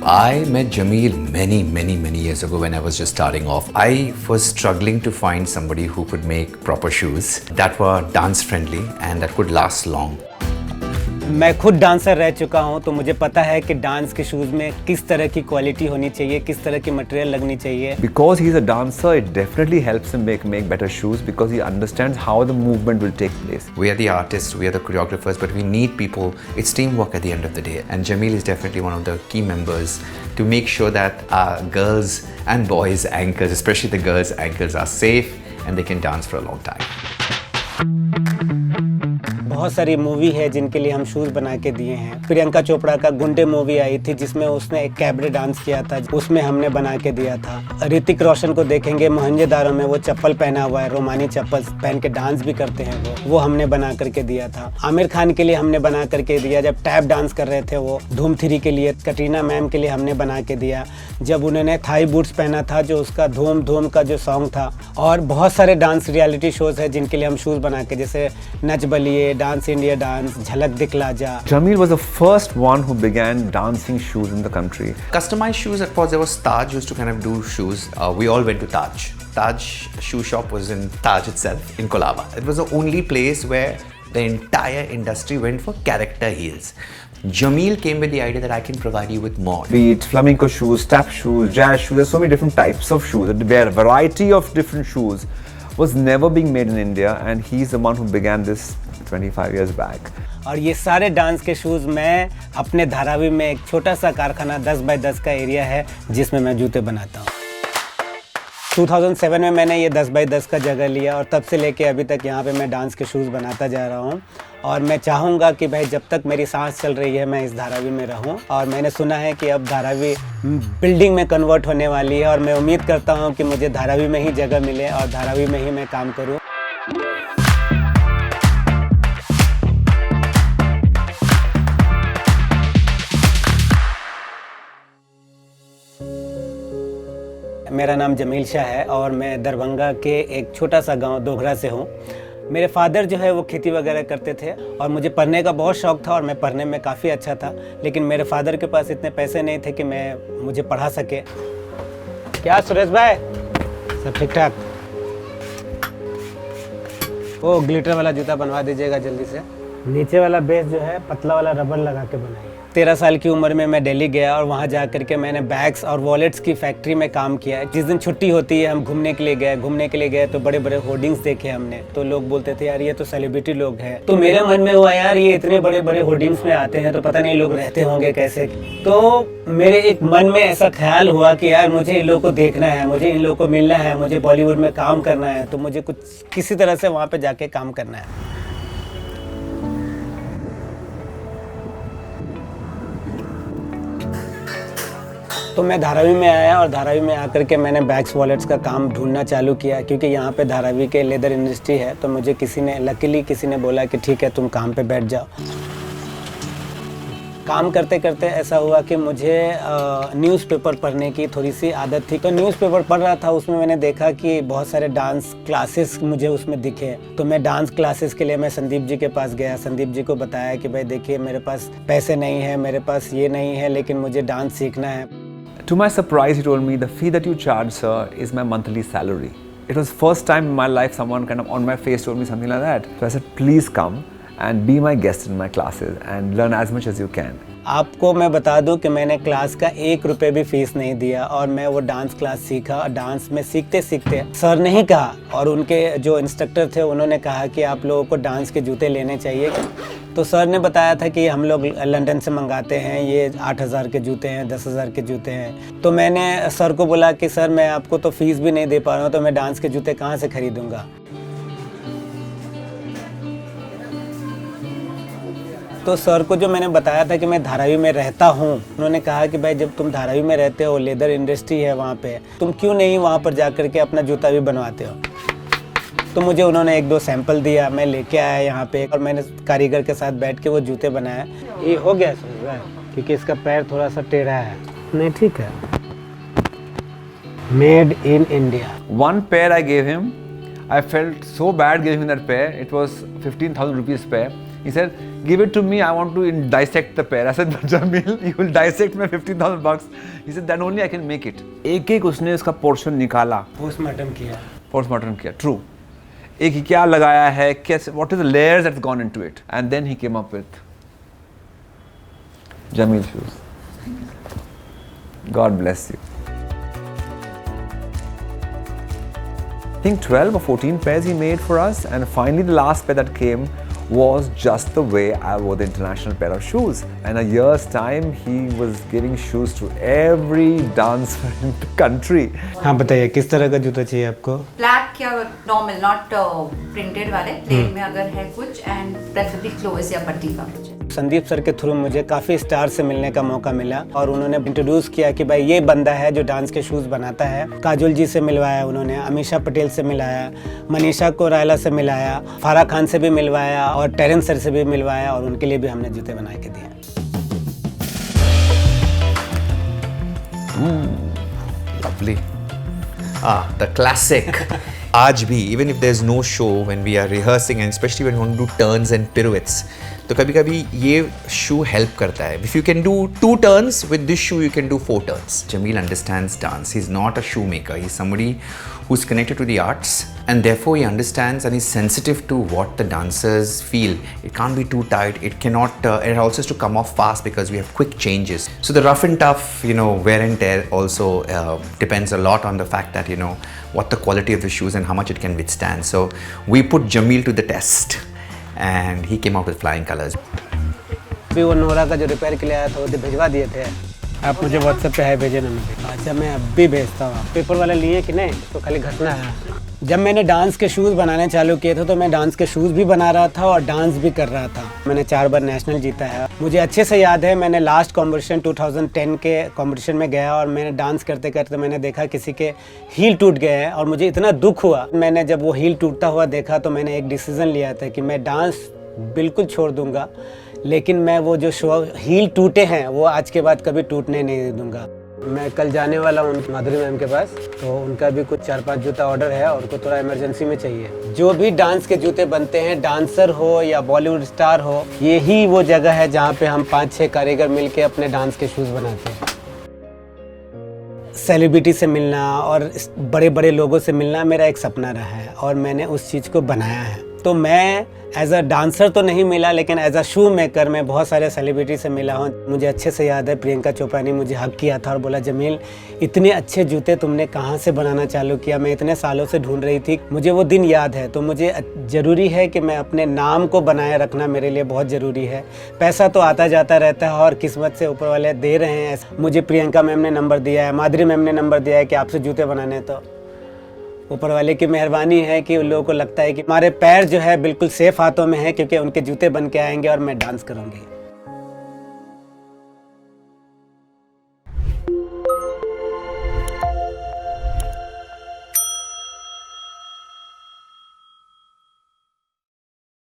I met Jameel many years ago when I was just starting off. I was struggling to find somebody who could make proper shoes that were dance friendly and that could last long. मैं खुद dancer रह चुका हूं, तो मुझे पता है कि डांस के शूज़ में किस तरह की क्वालिटी होनी चाहिए, किस तरह की मटेरियल लगनी चाहिए. Because he's a dancer, it definitely helps him make better shoes because he understands how the movement will take place. We are the artists, we are the choreographers, but we need people. It's teamwork at the end of the day. And Jameel is definitely one of the key members to make sure that our girls and boys ankles, especially the girls' ankles, are safe and they can dance for a long time. बहुत सारी movie है जिनके लिए हम shoes बना के दिए हैं. प्रियंका चोपड़ा का गुंडे मूवी आई थी जिसमें उसने एक कैबरे डांस किया था, उसमें हमने बना के दिया था. ऋतिक रोशन को देखेंगे मोहनजोदारो में, वो चप्पल पहना हुआ है, रोमानी चप्पल पहन के डांस भी करते हैं, वो हमने बना करके दिया था. आमिर खान के लिए हमने बना करके दिया जब टैप डांस कर रहे थे वो धूम 3 के लिए. कटरीना मैम के लिए हमने बना के दिया जब उन्होंने थाई बूट्स पहना था, जो उसका धूम धूम का जो सॉन्ग था. और बहुत सारे डांस रियलिटी शोज़ है जिनके लिए हम शूज़ बना के, जैसे Nach Baliye, dance India dance, झलक दिखला जा. Jameel was the first one who began dancing shoes in the country. Customized shoes, of course, there was Taj used to kind of do shoes. We all went to Taj. Taj shoe shop was in Taj itself, in Colaba. It was the only place where the entire industry went for character heels. Jameel came with the idea that I can provide you with more. Be it flamenco shoes, tap shoes, jazz shoes, there's so many different types of shoes. There are a variety of different shoes was never being made in India, and he's the one who began this 25 years back. और ये सारे dance के shoes मैं अपने धारावी में एक छोटा सा कारखाना 10 बाय 10 का एरिया है जिसमें मैं जूते बनाता हूँ. 2007 में मैंने ये 10 बाय 10 का जगह लिया और तब से लेके अभी तक यहाँ पे मैं डांस के शूज़ बनाता जा रहा हूँ. और मैं चाहूँगा कि भाई जब तक मेरी सांस चल रही है मैं इस धारावी में रहूँ. और मैंने सुना है कि अब धारावी बिल्डिंग में कन्वर्ट होने वाली है और मैं उम्मीद करता हूँ कि मुझे धारावी में ही जगह मिले और धारावी में ही मैं काम करूँ. मेरा नाम जमील शाह है और मैं दरभंगा के एक छोटा सा गांव दोघरा से हूं. मेरे फादर जो है वो खेती वगैरह करते थे और मुझे पढ़ने का बहुत शौक़ था और मैं पढ़ने में काफ़ी अच्छा था, लेकिन मेरे फादर के पास इतने पैसे नहीं थे कि मुझे पढ़ा सके. क्या सुरेश भाई, सब ठीक ठाक? वो ग्लिटर वाला जूता बनवा दीजिएगा जल्दी से. नीचे वाला बेस जो है पतला वाला रबर लगा के बनाइए. 13 साल की उम्र में मैं दिल्ली गया और वहाँ जा कर के मैंने बैग्स और वॉलेट्स की फैक्ट्री में काम किया है. जिस दिन छुट्टी होती है हम घूमने के लिए गए तो बड़े बड़े होर्डिंग्स देखे हमने, तो लोग बोलते थे यार ये तो सेलिब्रिटी लोग हैं. तो मेरे मन में हुआ यार ये इतने बड़े बड़े होर्डिंग्स में आते हैं तो पता नहीं लोग रहते होंगे कैसे. तो मेरे एक मन में ऐसा ख्याल हुआ कि यार मुझे इन लोगों को देखना है, मुझे इन लोगों को मिलना है, मुझे बॉलीवुड में काम करना है, तो मुझे कुछ किसी तरह से वहाँ पर जाके काम करना है. तो मैं धारावी में आया और धारावी में आकर के मैंने बैग्स वॉलेट्स का काम ढूंढना चालू किया, क्योंकि यहाँ पे धारावी के लेदर इंडस्ट्री है. तो मुझे किसी ने बोला कि ठीक है तुम काम पे बैठ जाओ. काम करते करते ऐसा हुआ कि मुझे न्यूज़पेपर पढ़ने की थोड़ी सी आदत थी. तो न्यूज़पेपर पढ़ रहा था, उसमें मैंने देखा कि बहुत सारे डांस क्लासेस मुझे उसमें दिखे. तो मैं डांस क्लासेस के लिए मैं संदीप जी के पास गया. संदीप जी को बताया कि भाई देखिए मेरे पास पैसे नहीं है, मेरे पास ये नहीं है, लेकिन मुझे डांस सीखना है. To my surprise, he told me, the fee that you charge, sir, is my monthly salary. It was first time in my life someone kind of on my face told me something like that. So I said, please come and be my guest in my classes and learn as much as you can. आपको मैं बता दूं कि मैंने class का 1 रुपये भी fees नहीं दिया और मैं वो डांस क्लास सीखा. डांस में सीखते सीखते सर ने ही कहा और उनके जो इंस्ट्रक्टर थे उन्होंने कहा कि आप लोगों को डांस के जूते लेने चाहिए. तो सर ने बताया था कि हम लोग लंदन से मंगाते हैं, ये 8,000 के जूते हैं, 10,000 के जूते हैं. तो मैंने सर को बोला कि सर मैं आपको तो फीस भी नहीं दे पा रहा हूँ, तो मैं डांस के जूते कहाँ से खरीदूँगा. तो सर को जो मैंने बताया था कि मैं धारावी में रहता हूँ, उन्होंने कहा कि भाई जब तुम धारावी में रहते हो, लेदर इंडस्ट्री है वहाँ पे, तुम क्यों नहीं वहाँ पर जा कर के अपना जूता भी बनवाते हो. तो मुझे उन्होंने 1-2 सैंपल दिया, मैं लेके आया यहाँ पे और मैंने कारीगर के साथ बैठ के वो जूते बनाए. ये हो गया सर, क्योंकि इसका पैर थोड़ा सा टेढ़ा है. नहीं ठीक है. Made in India. One pair I gave him, I felt so bad giving him that pair. It was 15,000 rupees pair. He said, give it to me, I want to dissect the pair. I said, but Jamil, you will dissect my $15,000. He said, then only I can make it. एक उसने उसका portion निकाला, postmortem किया, true. एक क्या लगाया है, कैसे, what is the layers that's gone into it, and then he came up with Jamil shoes. God bless you. I think 12 or 14 pairs he made for us, and finally the last pair that came was just the way I wore the international pair of shoes. And a year's time, he was giving shoes to every dancer in the country. हाँ बताइए किस तरह का जूता चाहिए आपको? Black या normal, not printed वाले, प्लेन में अगर है कुछ, एंड प्रेफरेबली क्लोज या पट्टी का कुछ। संदीप सर के थ्रू मुझे काफ़ी स्टार से मिलने का मौका मिला और उन्होंने इंट्रोड्यूस किया कि भाई ये बंदा है जो डांस के शूज़ बनाता है। काजोल जी से मिलवाया उन्होंने, अमीषा पटेल से मिलाया, मनीषा कोराला से मिलाया, फारा खान से भी मिलवाया और टेरेंस सर से भी मिलवाया और उनके लिए भी हमने जूते बना के दिए। Lovely. The classic. आज भी, even if there's no show, when we are rehearsing and especially when we want to do turns and pirouettes, तो कभी कभी ये shoe help करता है. If you can do 2 turns with this shoe, you can do 4 turns. Jamil understands dance. He's not a shoemaker. He's somebody who's connected to the arts, and therefore he understands and is sensitive to what the dancers feel. It can't be too tight. It cannot. It also has to come off fast because we have quick changes. So the rough and tough, wear and tear also depends a lot on the fact that what the quality of the shoes and how much it can withstand. So we put Jamil to the test, and he came out with flying colors. अभी वो Nora का जो repair के लिए आया था वो भिजवा दिए थे। आप मुझे व्हाट्सएप पे है भेजे ना मुझे। अच्छा मैं अब भी भेजता हूँ। पेपर वाले लिए कि नहीं, तो खाली घटना है। जब मैंने डांस के शूज़ बनाने चालू किए थे तो मैं डांस के शूज़ भी बना रहा था और डांस भी कर रहा था। मैंने 4 बार नेशनल जीता है। मुझे अच्छे से याद है, मैंने लास्ट कॉम्पिटिशन 2010 के कॉम्पिटिशन में गया और मैंने डांस करते करते मैंने देखा किसी के हील टूट गए हैं और मुझे इतना दुख हुआ। मैंने जब वो हील टूटता हुआ देखा तो मैंने एक डिसीज़न लिया था कि मैं डांस बिल्कुल छोड़ दूंगा, लेकिन मैं वो जो हील टूटे हैं वो आज के बाद कभी टूटने नहीं दूंगा। मैं कल जाने वाला हूँ माधुरी मैम के पास, तो उनका भी कुछ 4-5 जूता ऑर्डर है और उनको थोड़ा इमरजेंसी में चाहिए। जो भी डांस के जूते बनते हैं, डांसर हो या बॉलीवुड स्टार हो, यही वो जगह है जहाँ पे हम 5-6 कारीगर मिलके अपने डांस के शूज़ बनाते हैं। सेलिब्रिटी से मिलना और बड़े बड़े लोगों से मिलना मेरा एक सपना रहा है और मैंने उस चीज़ को बनाया है। तो मैं एज अ डांसर तो नहीं मिला, लेकिन एज अ शू मेकर मैं बहुत सारे सेलिब्रिटी से मिला हूँ। मुझे अच्छे से याद है प्रियंका चोपड़ा ने मुझे हक किया था और बोला, जमील इतने अच्छे जूते तुमने कहाँ से बनाना चालू किया, मैं इतने सालों से ढूंढ रही थी। मुझे वो दिन याद है। तो मुझे ज़रूरी है कि मैं अपने नाम को बनाए रखना मेरे लिए बहुत ज़रूरी है। पैसा तो आता जाता रहता है और किस्मत से ऊपर वाले दे रहे हैं। मुझे प्रियंका मैम ने नंबर दिया है, माधुरी मैम ने नंबर दिया है कि आपसे जूते बनाने, तो ऊपर वाले की मेहरबानी है कि उन लोगों को लगता है कि हमारे पैर जो है बिल्कुल सेफ हाथों में है, क्योंकि उनके जूते बन के आएंगे और मैं डांस करूँगी।